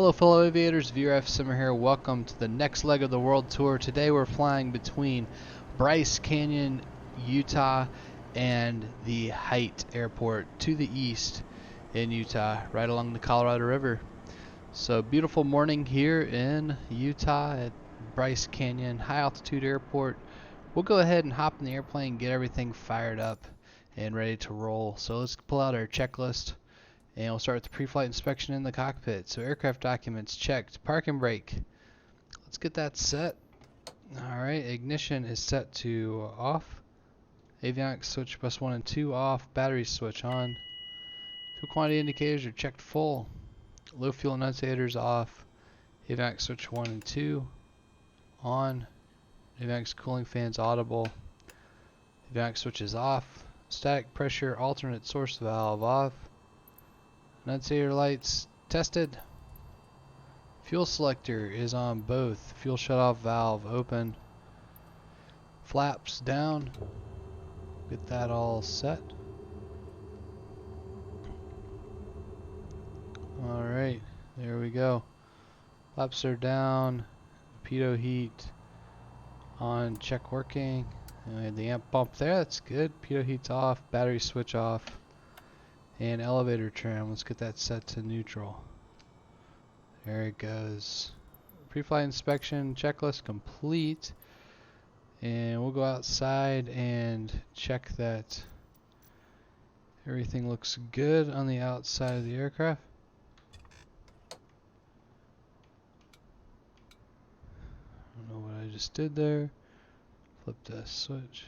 Hello fellow aviators, VRF Simmer here. Welcome to the next leg of the world tour. Today we're flying between Bryce Canyon, Utah and the Hite airport to the east in Utah, right along the Colorado River. So beautiful morning here in Utah at Bryce Canyon high altitude airport. We'll go ahead and hop in the airplane, get everything fired up and ready to roll. So let's pull out our checklist. And we'll start with the pre-flight inspection in the cockpit. So aircraft documents checked. Park and brake. Let's get that set. Alright, ignition is set to off. Avionics switch bus 1 and 2 off. Battery switch on. Fuel quantity indicators are checked full. Low fuel annunciators off. Avionics switch 1 and 2 on. Avionics cooling fans audible. Avionics switch is off. Static pressure alternate source valve off. Annunciator lights tested. Fuel selector is on both. Fuel shutoff valve open. Flaps down. Get that all set. Alright, there we go. Flaps are down. Pitot heat on, check working. And we had the amp bump there, that's good. Pitot heat's off. Battery switch off. And elevator trim, let's get that set to neutral. There it goes. Pre-flight inspection checklist complete. And we'll go outside and check that everything looks good on the outside of the aircraft. I don't know what I just did there. Flip the switch.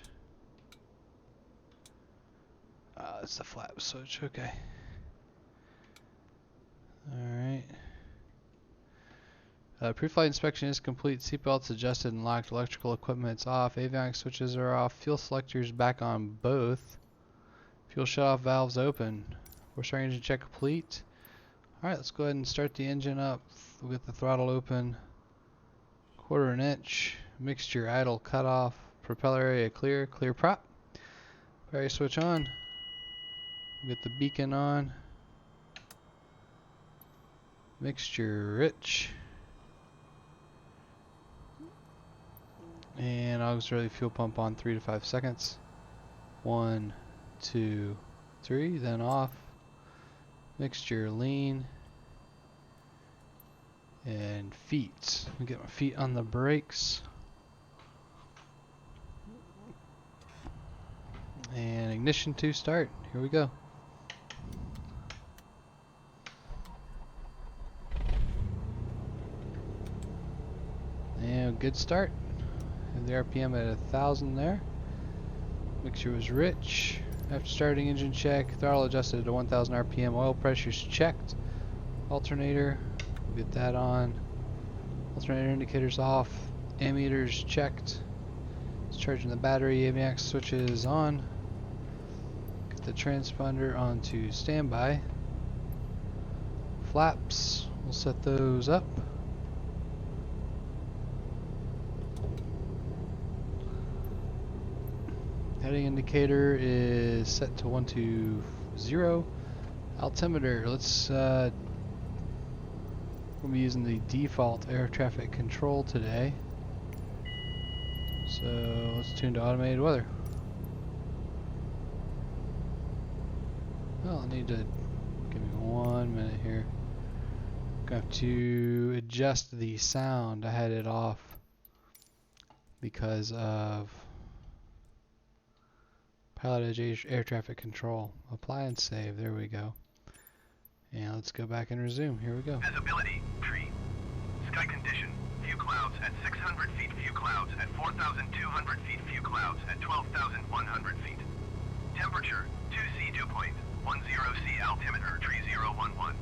It's the flap switch, okay. Alright. Pre-flight inspection is complete. Seatbelts adjusted and locked. Electrical equipment's off. Avionics switches are off. Fuel selectors back on both. Fuel shutoff valves open. Force engine check complete. Alright, let's go ahead and start the engine up. We'll get the throttle open. 1/4 inch. Mixture idle cut off. Propeller area clear. Clear prop. Battery switch on. Get the beacon on. Mixture rich. And auxiliary fuel pump on 3 to 5 seconds. 1, 2, 3, then off. Mixture lean. And feet. I'll get my feet on the brakes. And ignition to start. Here we go. And good start. Have the RPM at 1,000 there. Mixture was rich. After starting engine check, throttle adjusted to 1,000 RPM. Oil pressure's checked. Alternator, we'll get that on. Alternator indicators off. Ammeters checked. It's charging the battery. Avionics switches on. Get the transponder onto standby. Flaps, we'll set those up. Heading indicator is set to 120. Altimeter, let's we'll be using the default air traffic control today. So let's tune to automated weather. Well, I need to give me 1 minute here. I'm gonna have to adjust the sound. I had it off because of Pilot Edge air traffic control. Apply and save. There we go. And let's go back and resume. Here we go. Visibility, tree. Sky condition, few clouds at 600 feet, few clouds at 4,200 feet, few clouds at 12,100 feet. Temperature, 2C dew point, 10C altimeter, tree 011.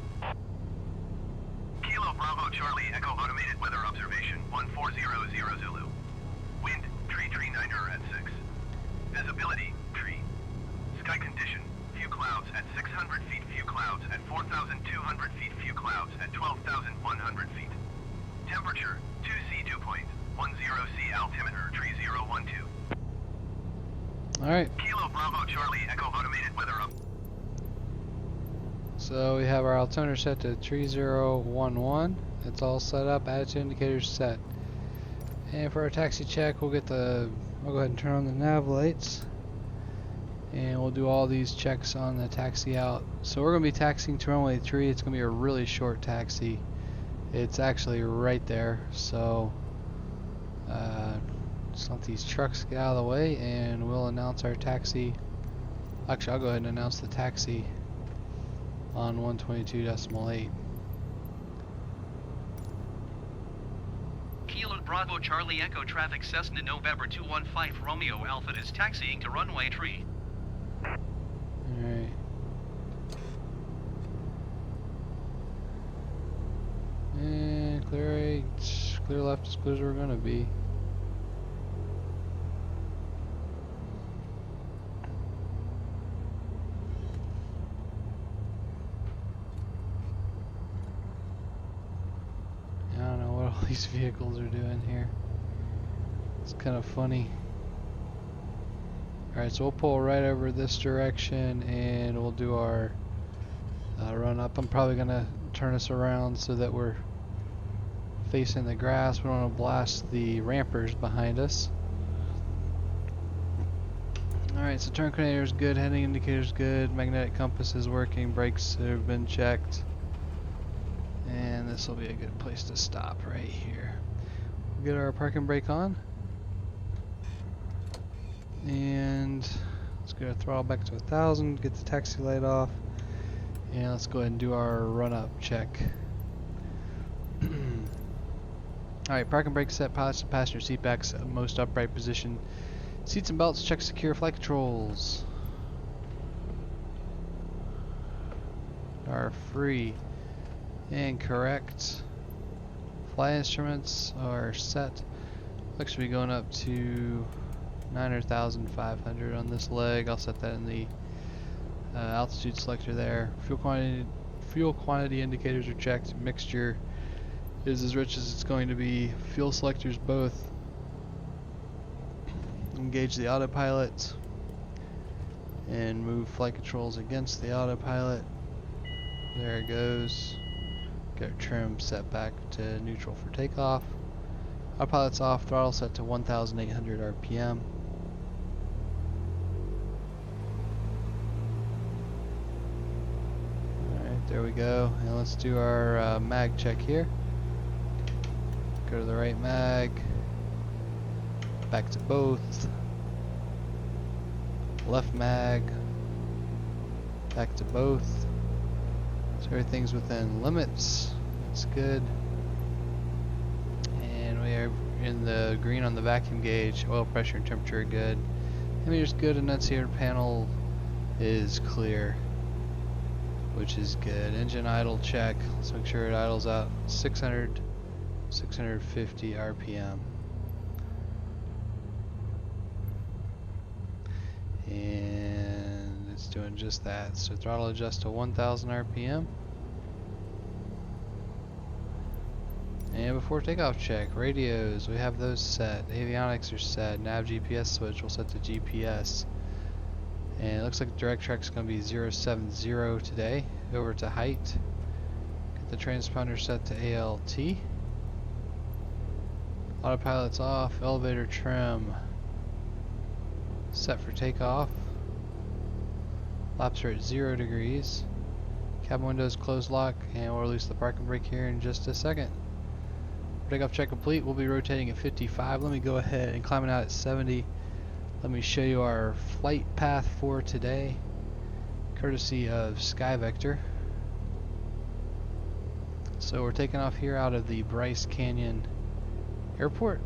Kilo Bravo Charlie Echo automated weather observation, 1400 Zulu. Wind, tree 9er at 6. Visibility, tree. Sky condition, few clouds at 600 feet, few clouds at 4,200 feet, few clouds at 12,100 feet. Temperature, 2C dew point, 10C altimeter, tree 012. Alright. Kilo Bravo Charlie Echo automated weather up. So we have our altimeter set to 3011. It's all set up, attitude indicators set. And for our taxi check, I'll go ahead and turn on the nav lights. And we'll do all these checks on the taxi out. So we're going to be taxiing to runway 3. It's going to be a really short taxi. It's actually right there. So just let these trucks get out of the way and we'll announce our taxi. Actually, I'll go ahead and announce the taxi on 122.8. Kilo Bravo Charlie Echo Traffic Cessna November 215 Romeo Alpha is taxiing to runway 3. Alright. And clear right, clear left as clear as we're gonna be. I don't know what all these vehicles are doing here. It's kind of funny. Alright, so we'll pull right over this direction and we'll do our run up. I'm probably going to turn us around so that we're facing the grass. We don't want to blast the rampers behind us. Alright, so turn coordinator is good, heading indicator is good, magnetic compass is working, brakes have been checked. And this will be a good place to stop right here. We'll get our parking brake on. And let's get our throttle back to 1,000, get the taxi light off, and let's go ahead and do our run-up check. Alright, parking brake set, pilots and passenger seat backs, most upright position. Seats and belts, check secure, flight controls are free and correct. Flight instruments are set. Looks to be going up to 9,500 on this leg. I'll set that in the altitude selector there. Fuel quantity indicators are checked. Mixture is as rich as it's going to be. Fuel selectors both. Engage the autopilot and move flight controls against the autopilot. There it goes. Get our trim set back to neutral for takeoff. Autopilot's off. Throttle set to 1,800 RPM. There we go, and let's do our mag check here. Go to the right mag, back to both, left mag, back to both. So everything's within limits, that's good. And we are in the green on the vacuum gauge, oil pressure and temperature are good. Emitters good, enunciator panel is clear, which is good. Engine idle check. Let's make sure it idles out 650 RPM. And it's doing just that. So throttle adjust to 1,000 RPM. And before takeoff check, radios, we have those set. Avionics are set. Nav GPS switch, we'll set to GPS. And it looks like direct track is going to be 070 today. Over to Hite. Get the transponder set to ALT. Autopilot's off. Elevator trim set for takeoff. Flaps are at 0 degrees. Cabin windows closed lock, and we'll release the parking brake here in just a second. Takeoff check complete. We'll be rotating at 55. Let me go ahead and climbing out at 70. Let me show you our flight path for today, courtesy of SkyVector. So we're taking off here out of the Bryce Canyon Airport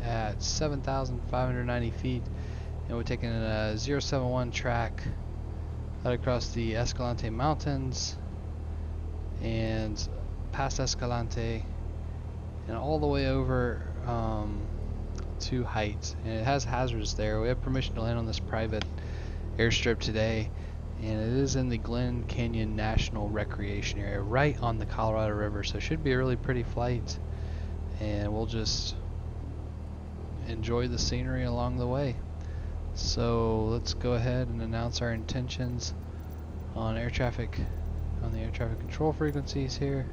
at 7,590 feet, and we're taking a 071 track out across the Escalante Mountains and past Escalante and all the way over to Hite, and it has hazards there. We have permission to land on this private airstrip today, and it is in the Glen Canyon National Recreation Area, right on the Colorado River, so it should be a really pretty flight, and we'll just enjoy the scenery along the way. So let's go ahead and announce our intentions on air traffic on the air traffic control frequencies here.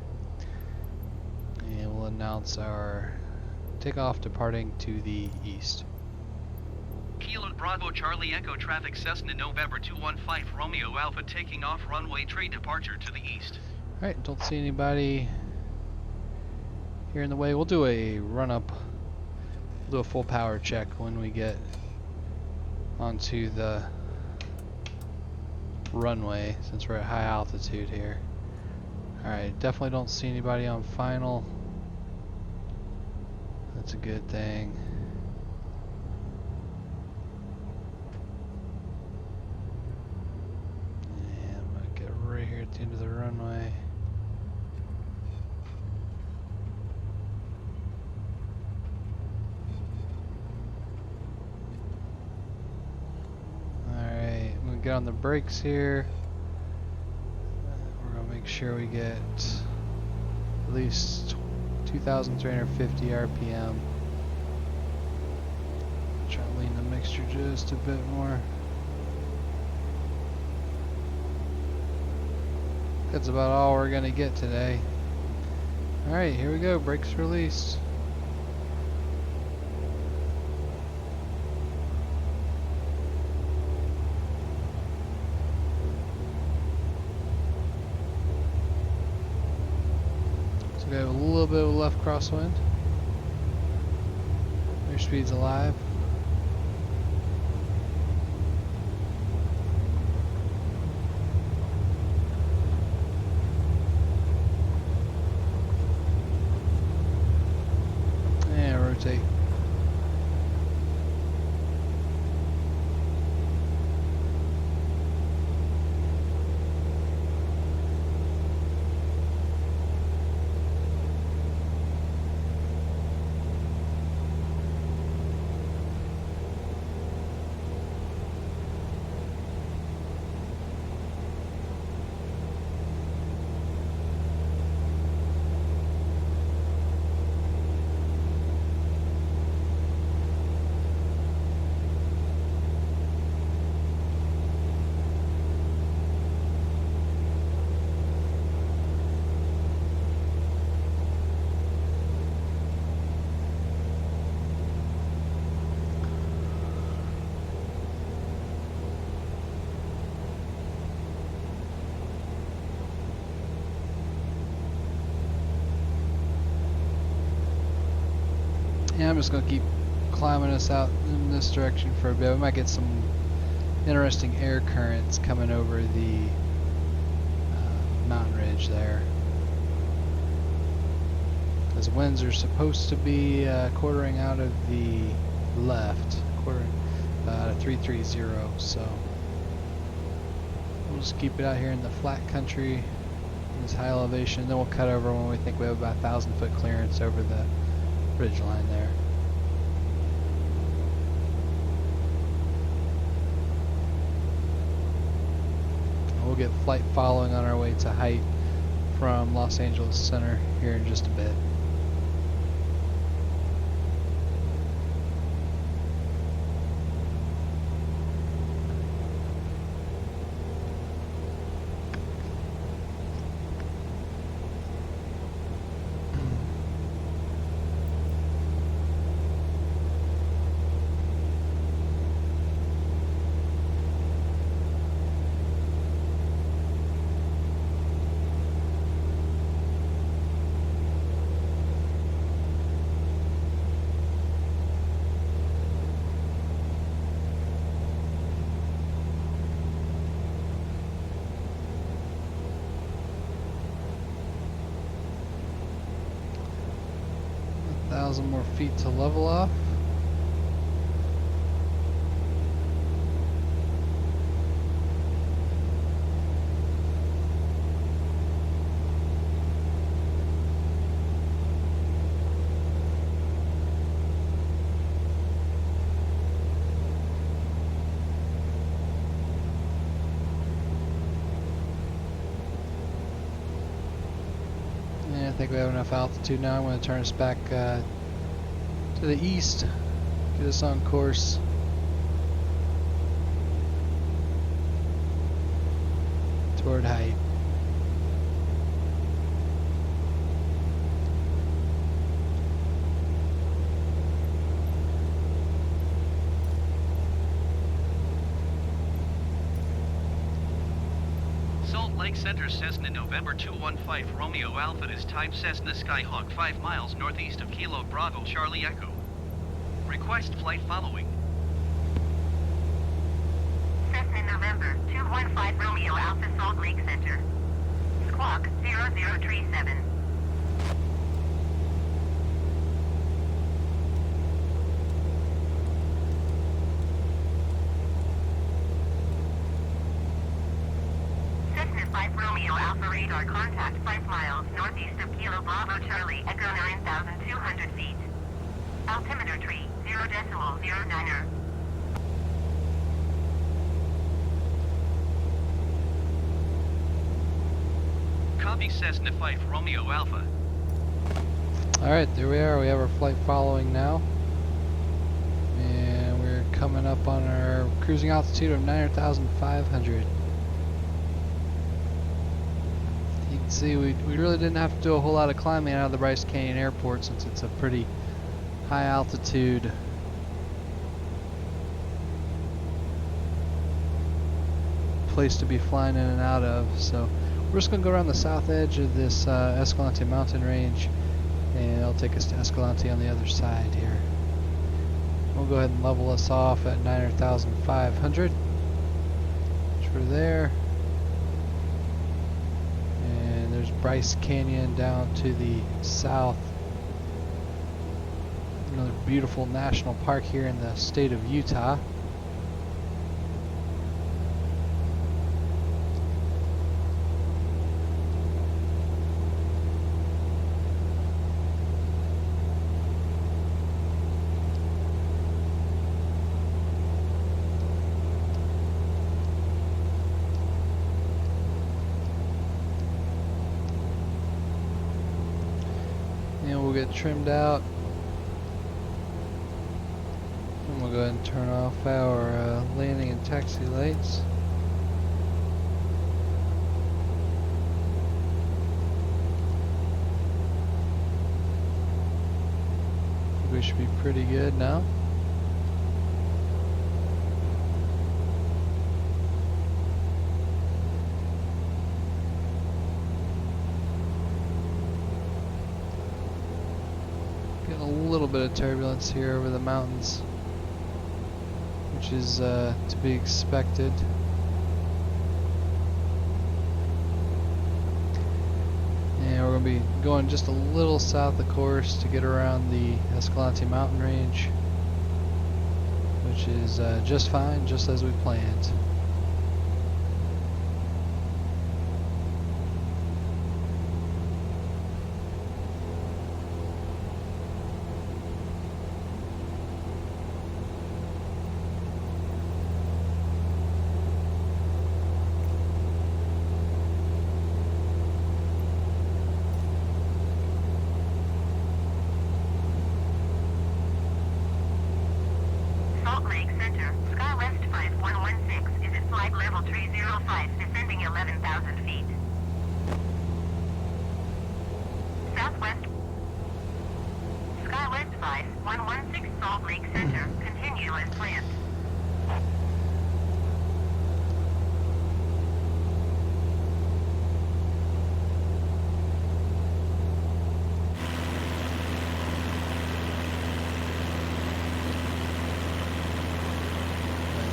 And we'll announce our takeoff departing to the east. Kilo Bravo Charlie Echo traffic Cessna November 215 Romeo Alpha taking off runway tree departure to the east. Alright, don't see anybody here in the way. We'll do a run up, we'll do a full power check when we get onto the runway since we're at high altitude here. Alright, definitely don't see anybody on final. That's a good thing. And I'm gonna get right here at the end of the runway. Alright, I'm gonna get on the brakes here. We're gonna make sure we get at least 2,350 RPM. Try to lean the mixture just a bit more. That's about all we're gonna get today. Alright, here we go, brakes released. We have a little bit of left crosswind. Airspeed's alive. And rotate. Yeah, I'm just going to keep climbing us out in this direction for a bit. We might get some interesting air currents coming over the mountain ridge there. Because winds are supposed to be quartering out of the left, quartering at 330, so we'll just keep it out here in the flat country, in this high elevation. Then we'll cut over when we think we have about 1,000 foot clearance over the ridge line there. We'll get flight following on our way to Hite from Los Angeles Center here in just a bit. More feet to level off. Yeah, I think we have enough altitude now. I'm going to turn us back to the east, get us on course. Toward Hite. Lake Center, Cessna November 215 Romeo Alpha is type Cessna Skyhawk 5 miles northeast of Kilo Bravo Charlie Echo. Request flight following. Cessna November 215 Romeo Alpha Salt Lake Center. Squawk 0037. Cessna 5 Romeo Alpha radar contact 5 miles northeast of Kilo Bravo Charlie Echo 9,200 feet. Altimeter tree 0.09er. Copy Cessna 5 Romeo Alpha. Alright, there we are. We have our flight following now. And we're coming up on our cruising altitude of 9,500. You can see we really didn't have to do a whole lot of climbing out of the Bryce Canyon Airport since it's a pretty high altitude place to be flying in and out of. So we're just going to go around the south edge of this Escalante mountain range, and it'll take us to Escalante on the other side here. We'll go ahead and level us off at 9,500, which we're there. And there's Bryce Canyon down to the south. Another beautiful national park here in the state of Utah. And we'll get trimmed out. And we'll go ahead and turn off our landing and taxi lights. We should be pretty good now. Getting a little bit of turbulence here over the mountains, which is to be expected. And we're going to be going just a little south of course to get around the Escalante mountain range, which is just fine, just as we planned. Salt Lake Center, SkyWest 5116 is at flight level 305, descending 11,000 feet. Southwest SkyWest 5116 Salt Lake Center, continue as planned.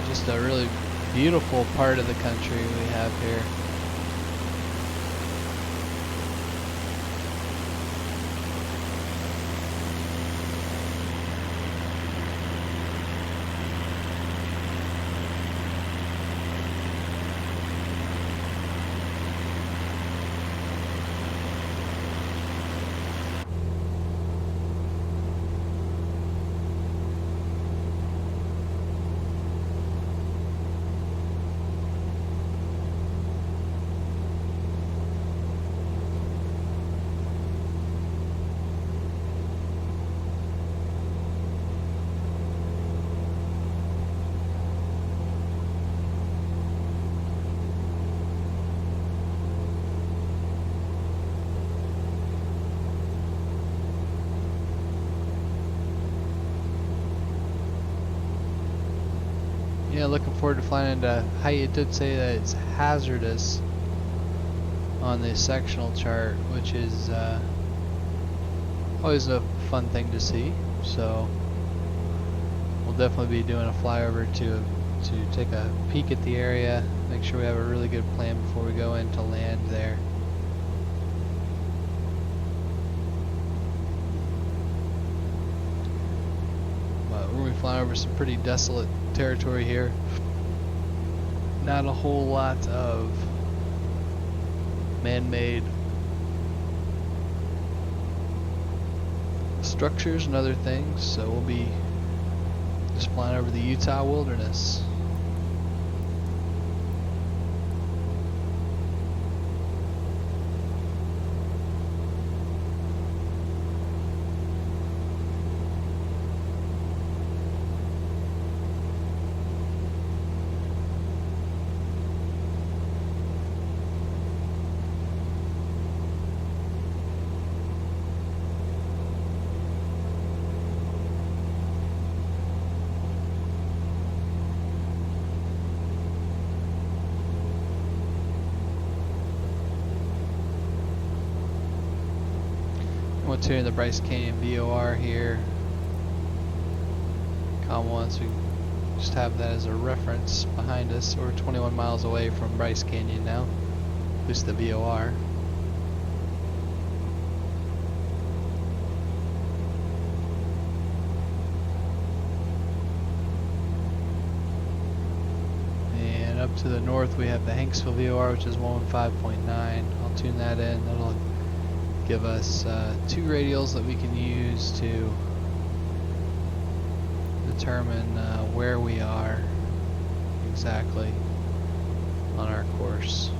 Just a really beautiful part of the country we have here. Yeah, looking forward to flying into Hite. It did say that it's hazardous on the sectional chart, which is always a fun thing to see. So we'll definitely be doing a flyover to take a peek at the area, make sure we have a really good plan before we go in to land there. But we're going to be flying over some pretty desolate territory here. Not a whole lot of man-made structures and other things, so we'll be just flying over the Utah wilderness. What's here in the Bryce Canyon VOR here. Com 1, so we just have that as a reference behind us. We're 21 miles away from Bryce Canyon now, at least the VOR. And up to the north we have the Hanksville VOR, which is 115.9. I'll tune that in. That'll give us 2 radials that we can use to determine where we are exactly on our course.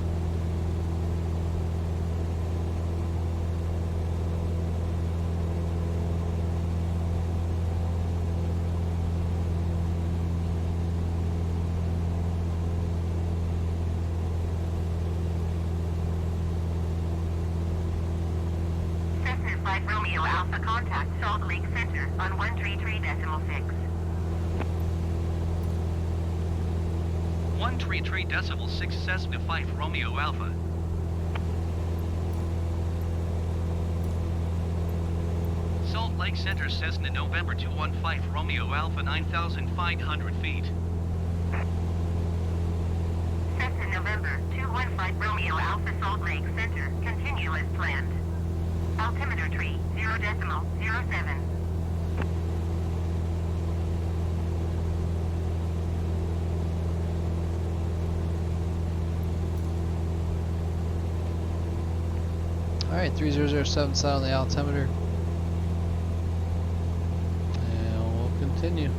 Romeo Alpha contact Salt Lake Center on 133.6. 133.6 Cessna 5 Romeo Alpha. Salt Lake Center Cessna November 215 Romeo Alpha 9,500 feet. Cessna November 215 Romeo Alpha Salt Lake Center, continue as planned. Altimeter tree, 0.07. Alright, 3007 set on the altimeter. And we'll continue.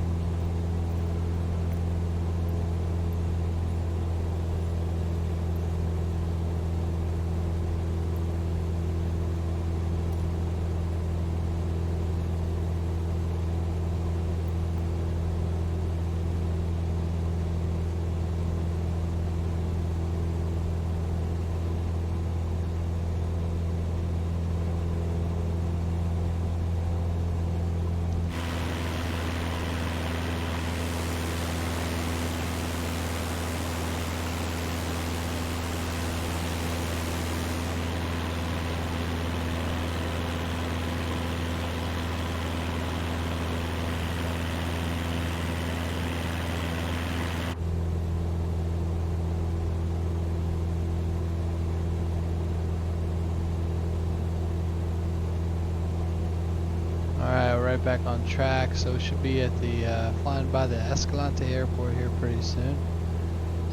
Right back on track, so we should be at the flying by the Escalante airport here pretty soon.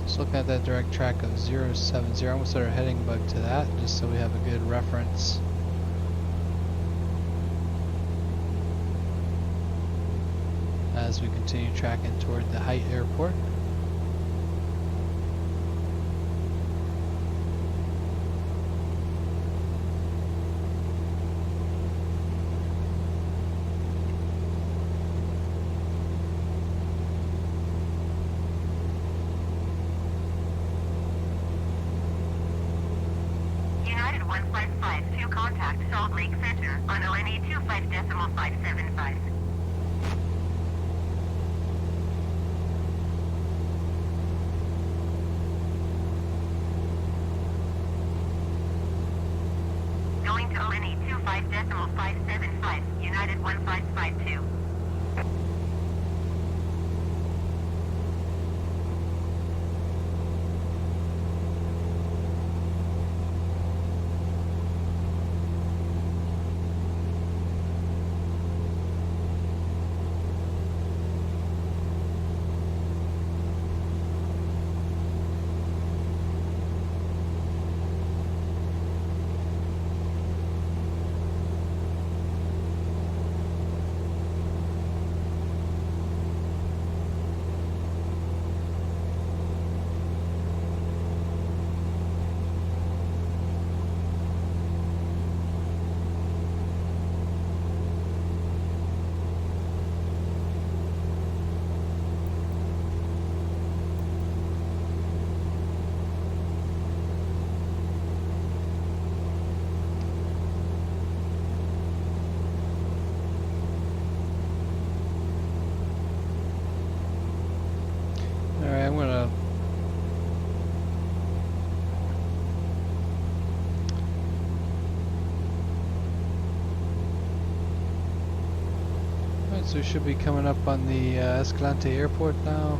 Just looking at that direct track of 070. I'm going to set our heading bug to that just so we have a good reference. As we continue tracking toward the Hite airport. United 1552 contact Salt Lake Center on ONE 25.575. Schedule 575, United 1552. Alright, I'm gonna Alright, so we should be coming up on the Escalante Airport now.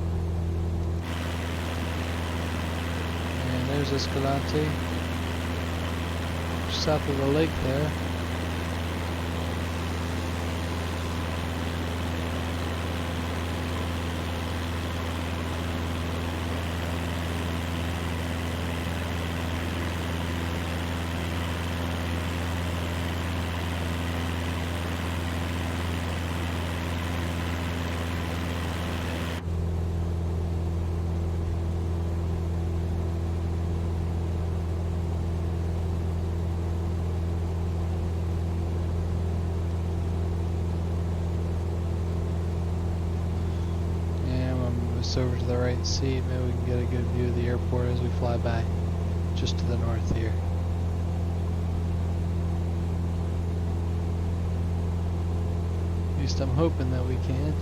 And there's Escalante. South of the lake there. Over to the right seat, maybe we can get a good view of the airport as we fly by, just to the north here. At least I'm hoping that we can.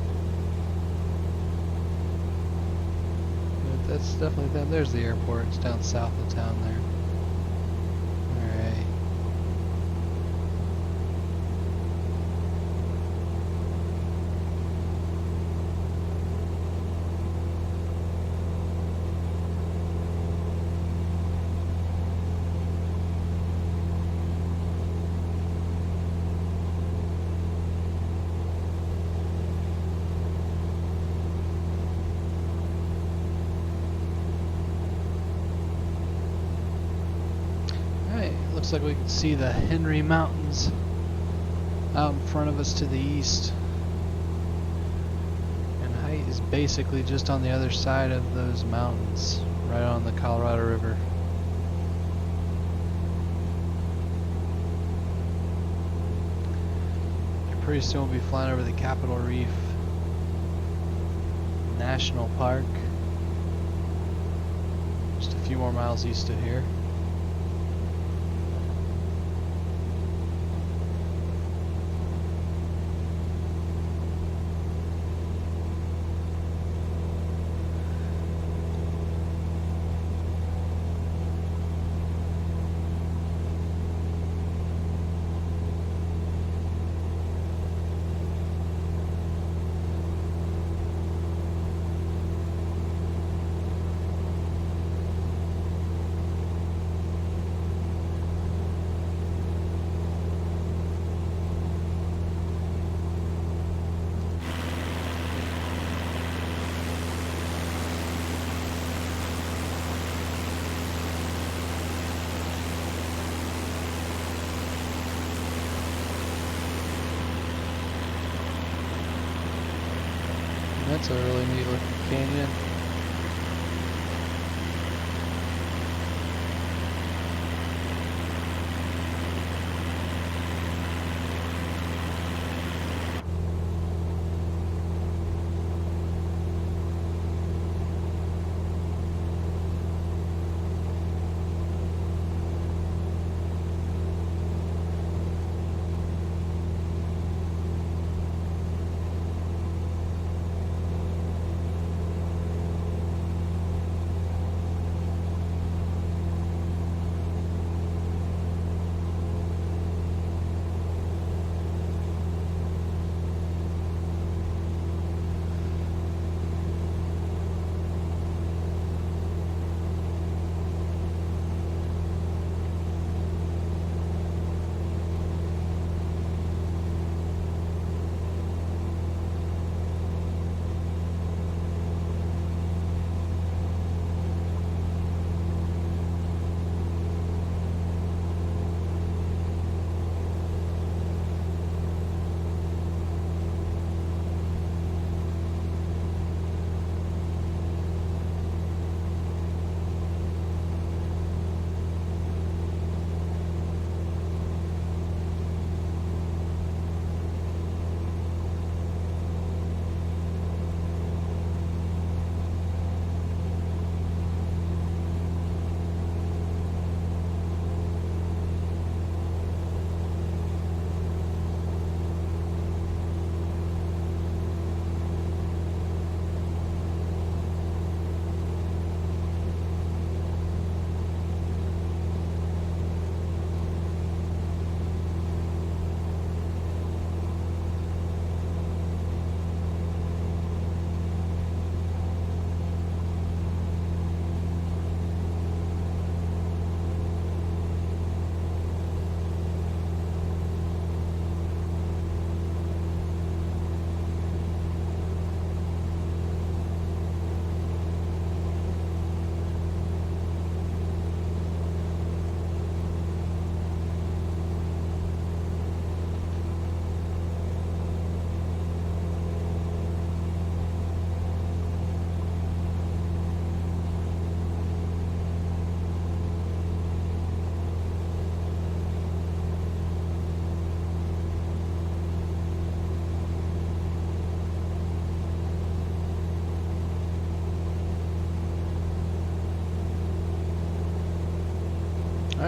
But that's definitely them. There's the airport. It's down south of town there. Alright. Looks like we can see the Henry Mountains out in front of us to the east. And Hite is basically just on the other side of those mountains, right on the Colorado River. And pretty soon we'll be flying over the Capitol Reef National Park. Just a few more miles east of here. That's a really neat looking canyon.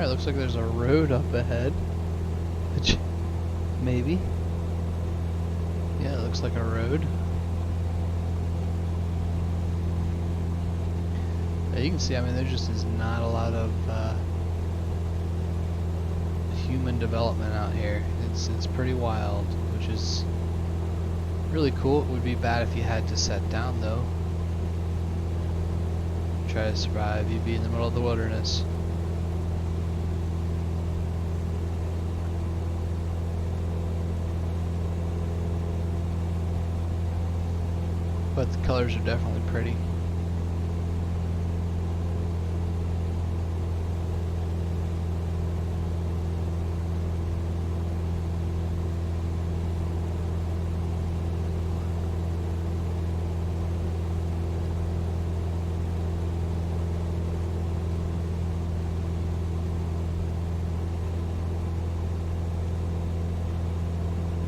Alright, looks like there's a road up ahead. Which, maybe. Yeah, it looks like a road. Yeah, you can see, I mean, there just is not a lot of human development out here. It's pretty wild, which is really cool. It would be bad if you had to set down, though. Try to survive. You'd be in the middle of the wilderness. But the colors are definitely pretty.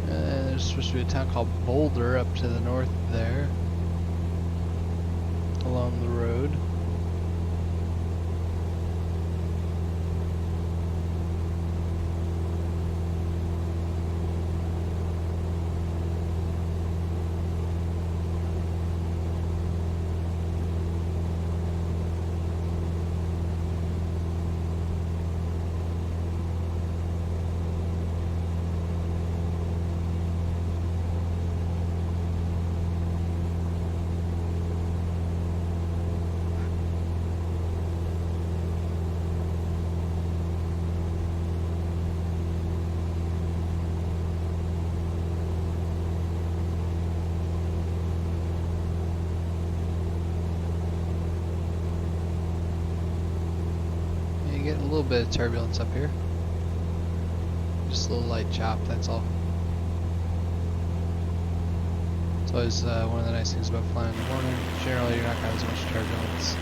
There's supposed to be a town called Boulder up to the north there, along the road. Getting a little bit of turbulence up here. Just a little light chop, that's all. It's always one of the nice things about flying in the morning. Generally, you're not going to have as much turbulence.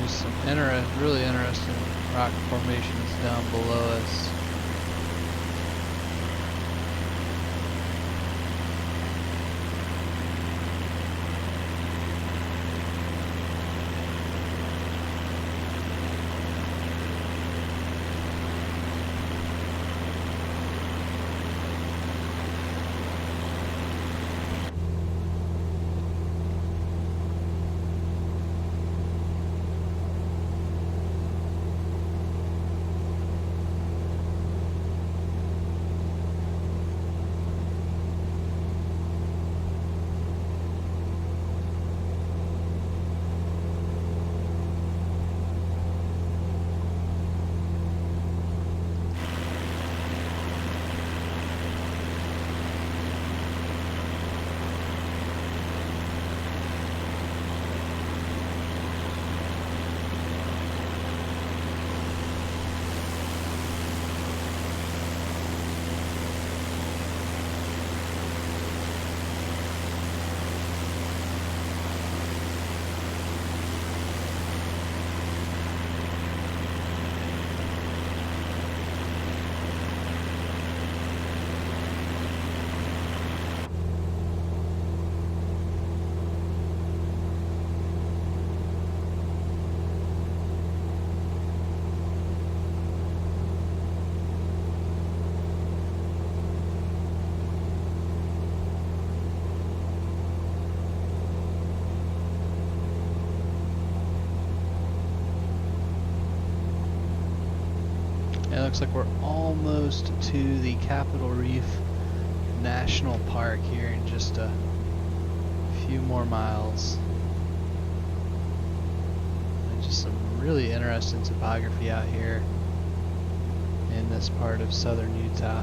Just some really interesting rock formations down below us. It looks like we're almost to the Capitol Reef National Park here in just a few more miles. And just some really interesting topography out here in this part of southern Utah.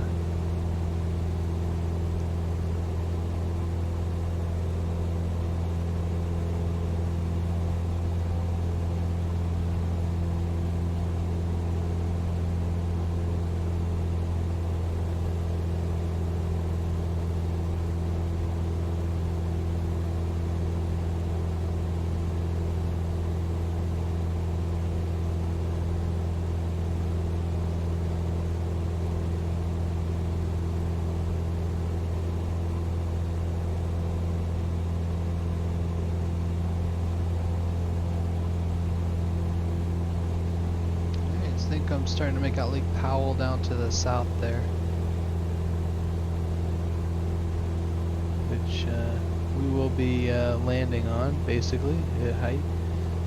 I'm starting to make out Lake Powell down to the south there, which we will be landing on basically at Hite.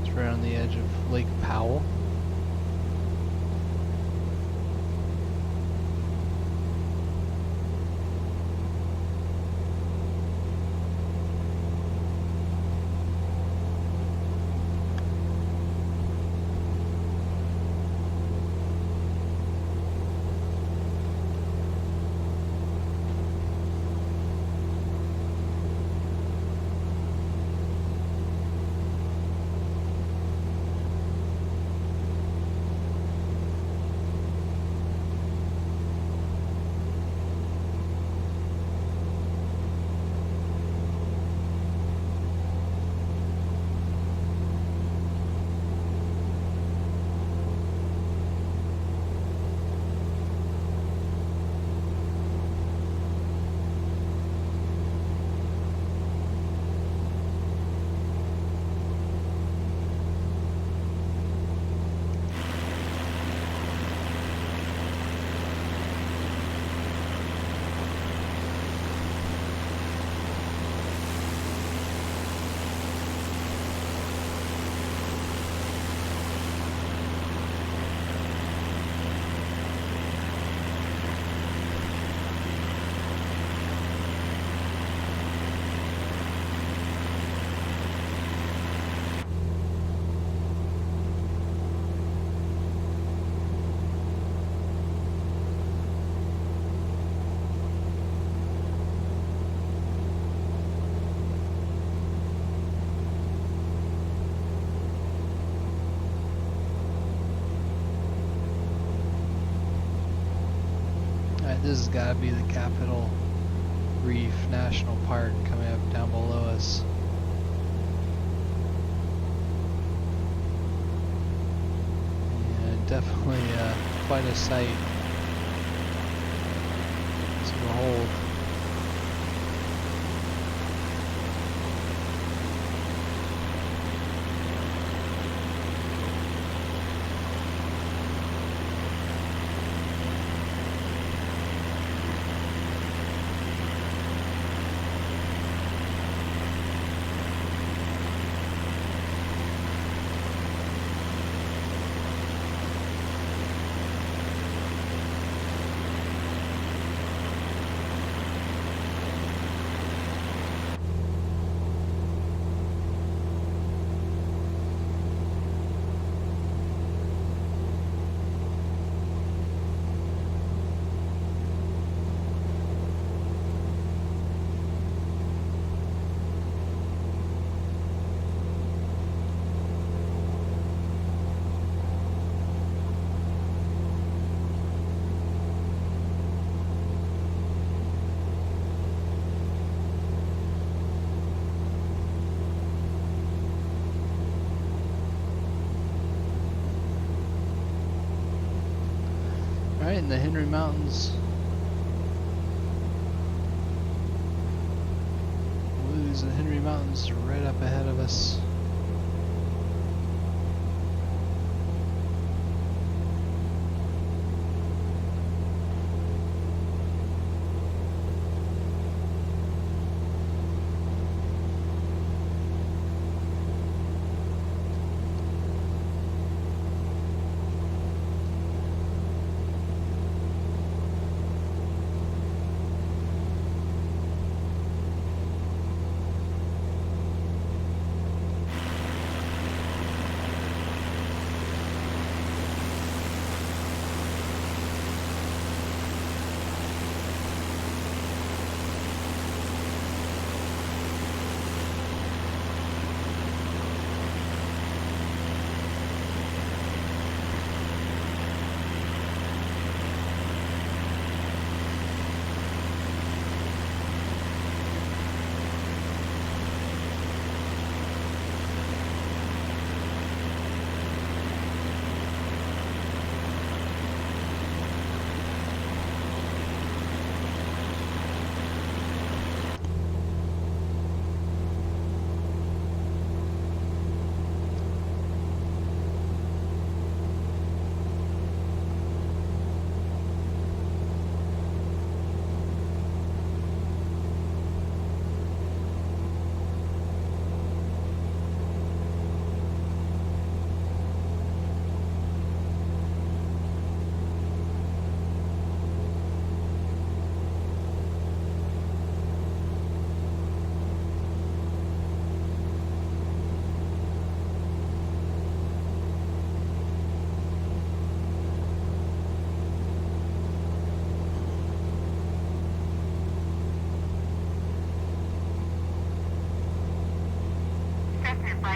It's right on the edge of Lake Powell. This has got to be the Capitol Reef National Park coming up down below us. definitely quite a sight to behold. Alright, in the Henry Mountains. Lose the Henry Mountains right up ahead of us.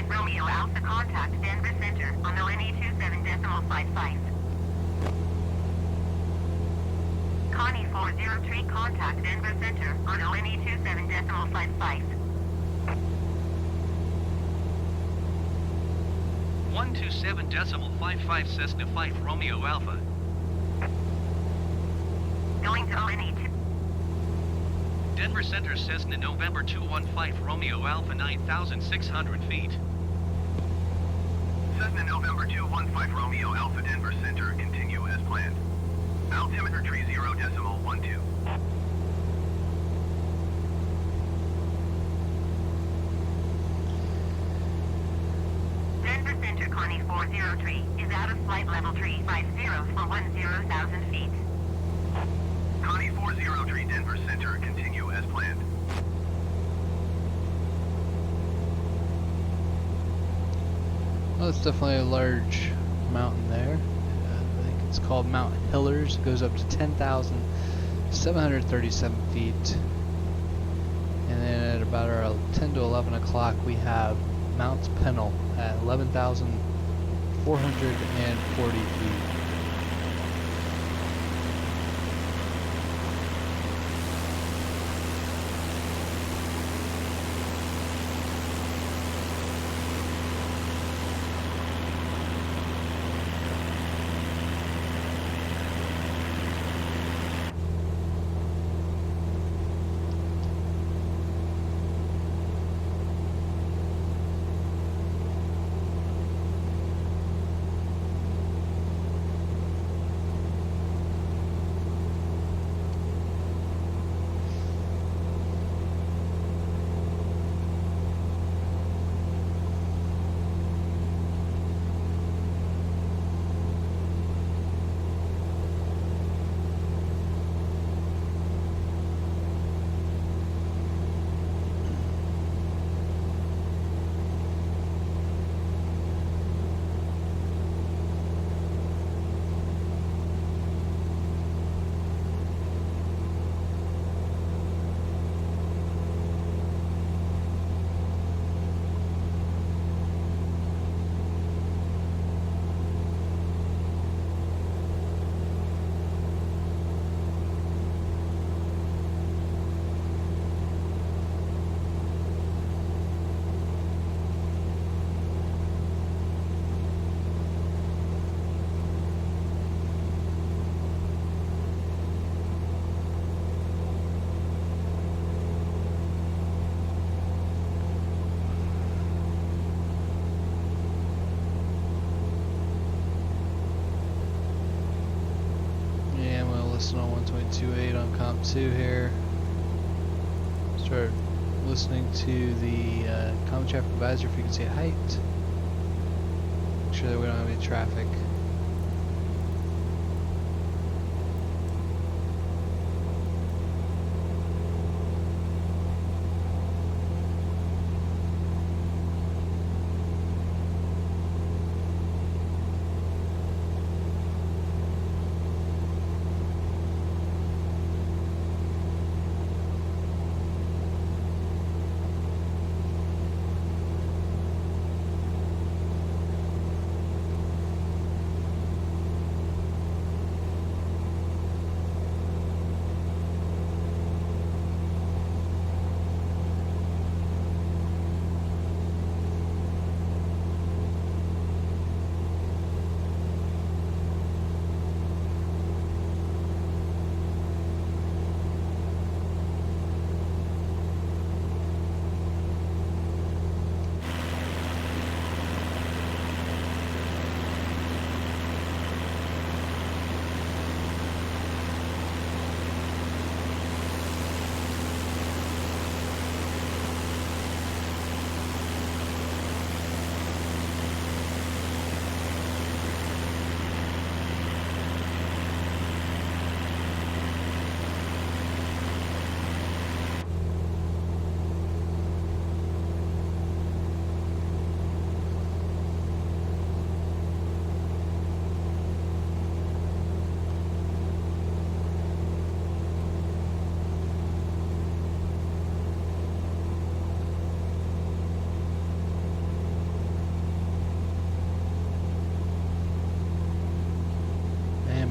Romeo Alpha contact Denver Center on ONE27.55. Connie 403 contact Denver Center on ONE27.55. 127.55 Cessna 5 Romeo Alpha. Going to ONE2. Denver Center Cessna November 215 Romeo Alpha 9,600 feet. Cessna November 215 Romeo Alpha Denver Center, continue as planned. Altimeter tree 0.12. Denver Center Connie 403 is out of flight level 350 for 10,000 feet. Connie 403 Denver Center, continue as planned. Well, it's definitely a large mountain there. I think it's called Mount Hillers. It goes up to 10,737 feet. And then at about our 10 to 11 o'clock, we have Mount Pennell at 11,440 feet. Listen on 1.28 on comp 2 here. Start listening to the common traffic advisor frequency at Hite. Make sure that we don't have any traffic.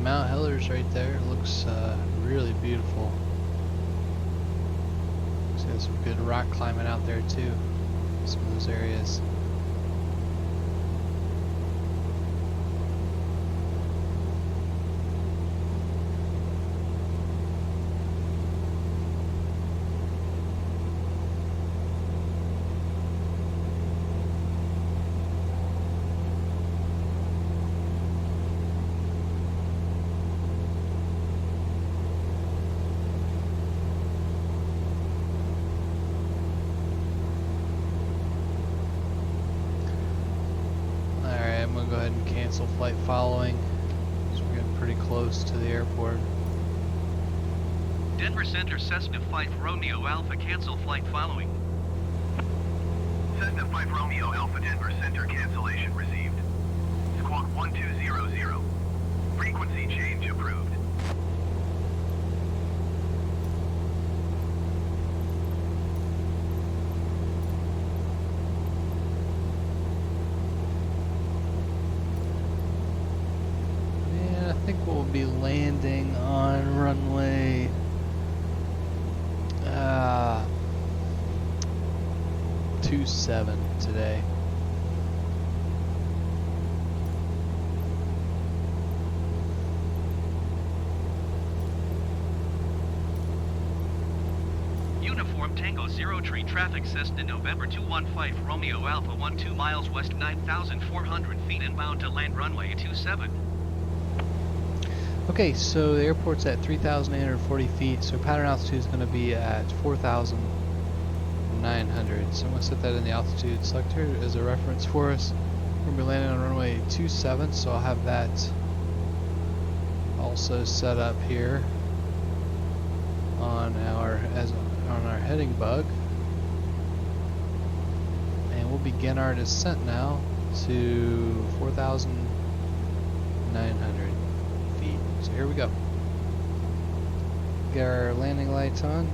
Mount Heller's right there. Looks really beautiful. There's some good rock climbing out there too. Some of those areas. Go ahead and cancel flight following. So we're getting pretty close to the airport. Denver Center Cessna 5 Romeo Alpha, cancel flight following. Cessna 5 Romeo Alpha Denver Center cancellation received. Squawk 1200. Frequency change approved. I think we'll be landing on runway 27 today. Uniform Tango 03 traffic Cessna November 215 Romeo Alpha 12 miles west 9,400 feet inbound to land runway 27. Okay, so the airport's at 3,840 feet, so pattern altitude is going to be at 4,900. So I'm going to set that in the altitude selector as a reference for us. We're going to be landing on runway 27, so I'll have that also set up here on our heading bug. And we'll begin our descent now to 4,900. So here we go. Get our landing lights on.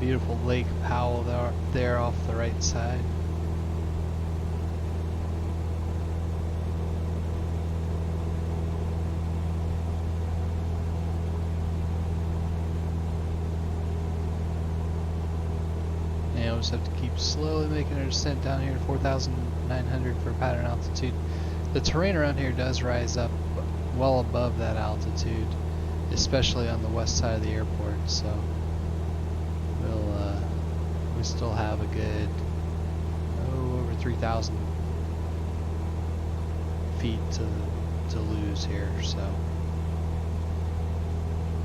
Beautiful Lake Powell there off the right side. And we'll just have to keep slowly making our descent down here to 4,900 for pattern altitude. The terrain around here does rise up well above that altitude, especially on the west side of the airport, so we still have a good over 3,000 feet to lose here, so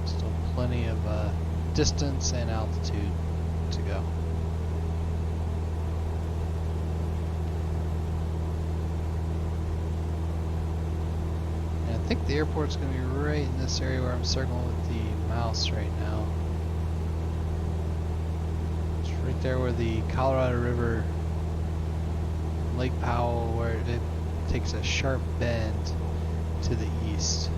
still plenty of distance and altitude to go. And I think the airport's going to be right in this area where I'm circling with the mouse right now. Right there where the Colorado River, Lake Powell, where it takes a sharp bend to the east.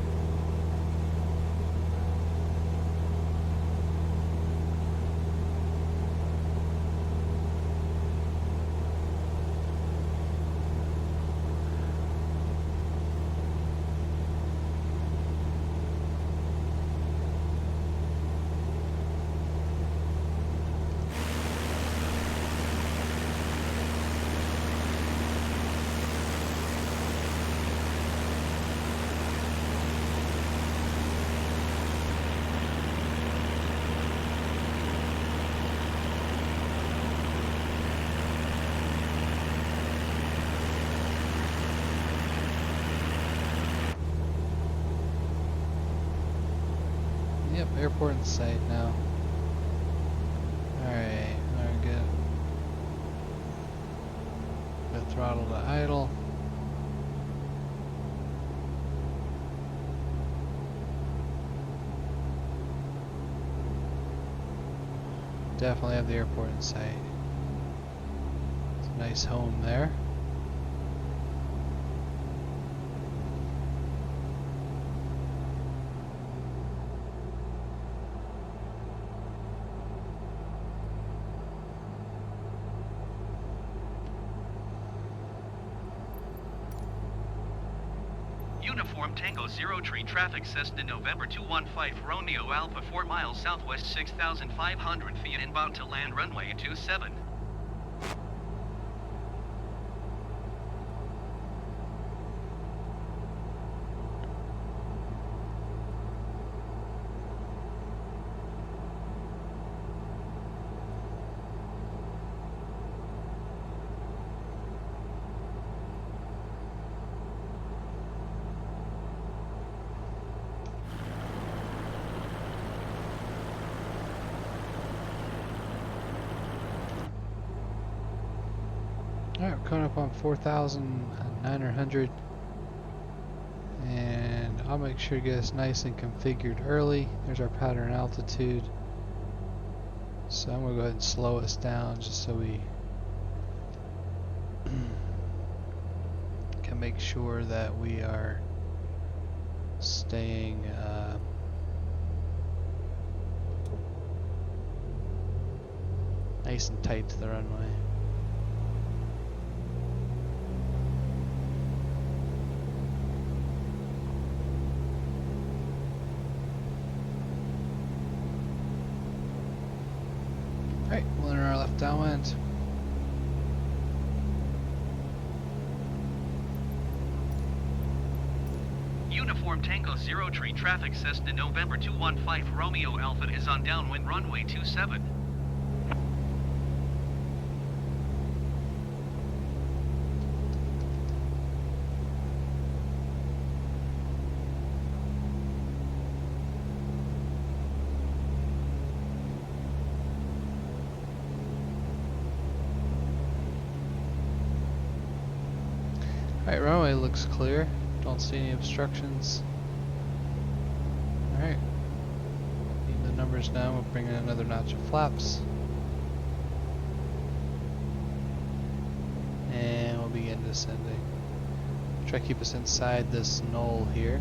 Yep, airport in sight now. Alright, good. Got throttle to idle. Definitely have the airport in sight. It's a nice home there. Uniform Tango 03 traffic Cessna November 215 Romeo Alpha 4 miles southwest 6,500 feet inbound to land runway 27. Alright, we're coming up on 4,900, and I'll make sure to get us nice and configured early. There's our pattern altitude. So I'm going to go ahead and slow us down just so we can make sure that we are staying nice and tight to the runway. Alright, we'll enter our left downwind. Uniform Tango 03 traffic Cessna November 215 Romeo Alpha is on downwind runway 27. Alright, runway looks clear. Don't see any obstructions. Alright. Keep the numbers down. We'll bring in another notch of flaps. And we'll begin descending. Try to keep us inside this knoll here.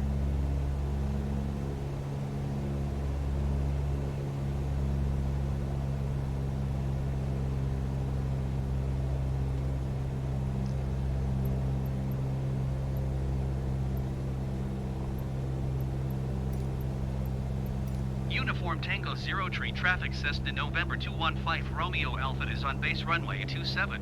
Uniform Tango 03 traffic Cessna November 215 Romeo Alpha is on base runway 27.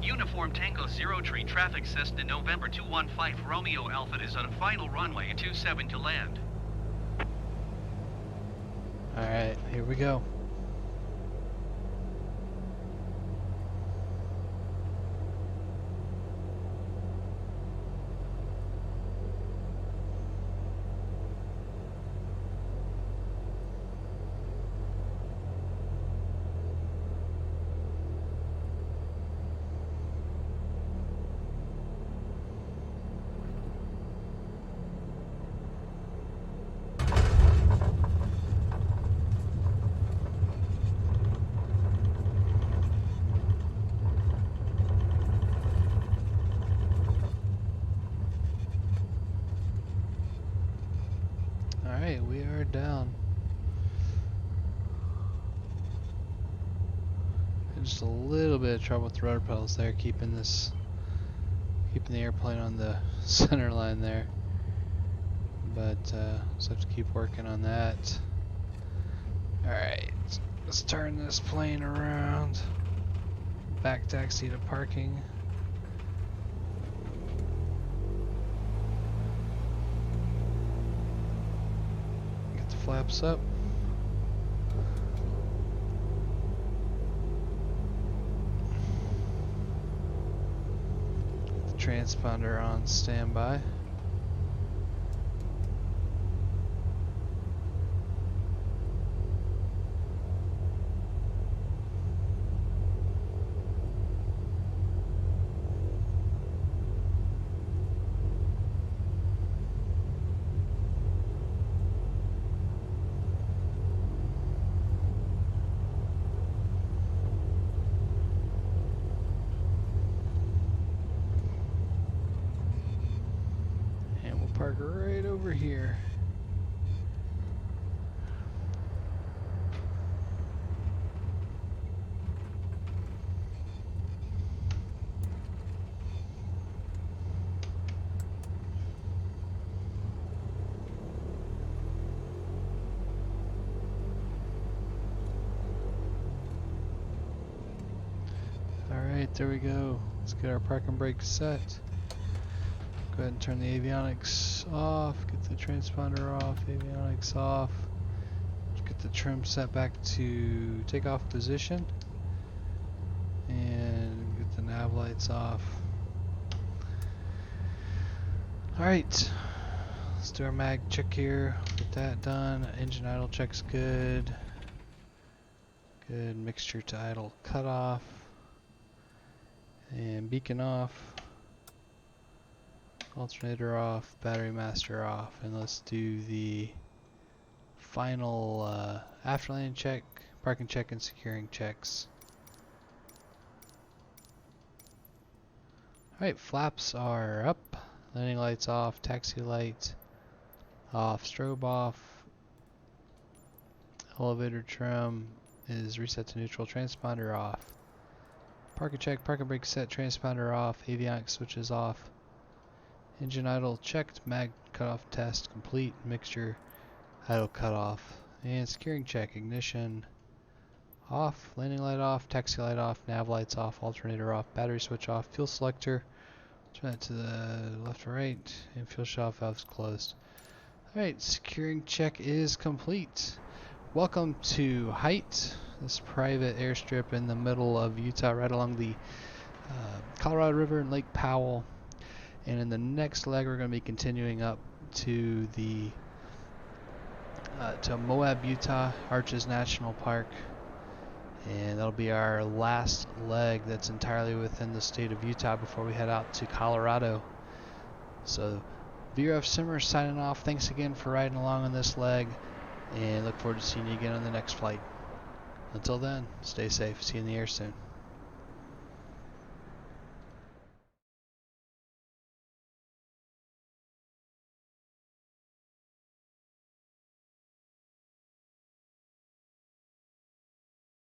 Uniform Tango 03 traffic Cessna November 215 Romeo Alpha is on final runway 27 to land. Alright, here we go. Alright, we are down. Just a little bit of trouble with the rudder pedals there, keeping the airplane on the center line there. But just have to keep working on that. Alright, let's turn this plane around. Back taxi to parking. Get the flaps up. The transponder on standby. Park right over here. Alright, there we go. Let's get our parking brake set. Go ahead and turn the avionics off, get the transponder off, avionics off. Get the trim set back to takeoff position. And get the nav lights off. Alright, let's do our mag check here. Get that done. Engine idle check's good. Good. Mixture to idle cutoff. And beacon off. Alternator off, battery master off, and let's do the final after landing check, parking check, and securing checks. Alright, flaps are up, landing lights off, taxi light off, strobe off, elevator trim is reset to neutral, transponder off, parking check, parking brake set, transponder off, avionics switches off. Engine idle checked, mag cutoff test complete, mixture idle cutoff, and securing check, ignition off, landing light off, taxi light off, nav lights off, alternator off, battery switch off, fuel selector, turn that to the left or right, and fuel shut off valves closed. Alright, securing check is complete. Welcome to Hite, this private airstrip in the middle of Utah, right along the Colorado River and Lake Powell. And in the next leg, we're going to be continuing up to the to Moab, Utah, Arches National Park, and that'll be our last leg that's entirely within the state of Utah before we head out to Colorado. So, VRF Simmer signing off. Thanks again for riding along on this leg, and look forward to seeing you again on the next flight. Until then, stay safe. See you in the air soon.